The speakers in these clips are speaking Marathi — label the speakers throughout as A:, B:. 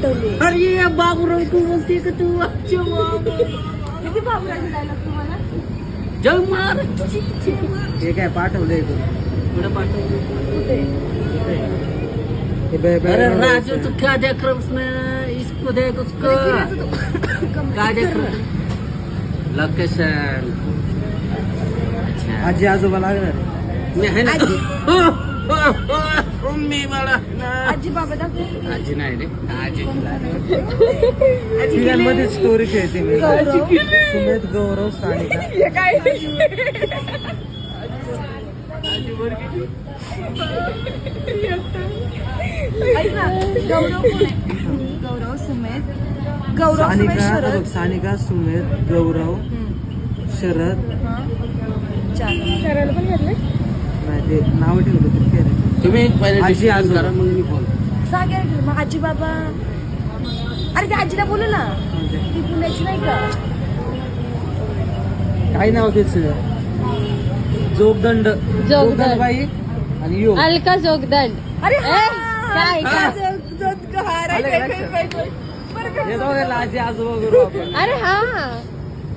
A: पाठवले.
B: अरे बाबूराव तू बोलते का तू अच्छा बाबा.
A: किती बाबूरावचे डायलॉग तुम्हाला?
B: जय महाराज.
C: हे काय पाठवलंय तू
B: कुठं पाठवलं?
A: कुठे?
B: अरे राजू तू क्या देख रहा है उसने इसको देख उसको क्या देख रहा है लोकेशन. अच्छा
C: आजी आजोबा लागणार
B: मी आहे ना मी मला
A: आजी बाबा दाखव.
B: आजी नाही रे आजी
C: मध्ये स्टोरी खेळते मी. सुमेध गौरव सानिका
A: हे काय? ऐक ना, गौरव कोण आहे? गौरव सुमेध गौरव सुमेध
C: सानिका
A: शरद.
C: बघ, सानिका सुमेध गौरव शरद
A: शरद पण घेतले.
C: नाही ते नाव ठेवलं तर काय रे?
B: तुम्ही पहिले
C: आजी
B: डिसिजन
C: आजोबा.
B: करा मग मी फोन.
A: सांगा की मग आजी बाबा. अरे त्या आजीला बोलू ना,
C: म्हणजे
A: ती पुण्याची नाही का?
C: काय नाव त्याच जोगदंड बाई आणि यो
D: अलका जोगदंड.
A: अरे
D: काय?
A: काय
D: काय?
C: आलं का लक्षात? हे दोघांना आजी आजोबा करू आपण.
D: अरे हा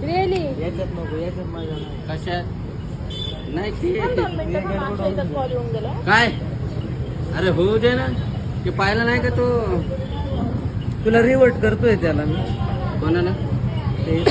D: रिअली.
C: याच्यात नको याच्यात माझ्या नाही.
B: कशा नाही ते
A: कॉल येऊन गेला.
B: काय अरे होऊ दे ना ते पाहिलं नाही का तो
C: तुला रिवर्ट करतोय त्याला मी
B: कोणाला
C: ते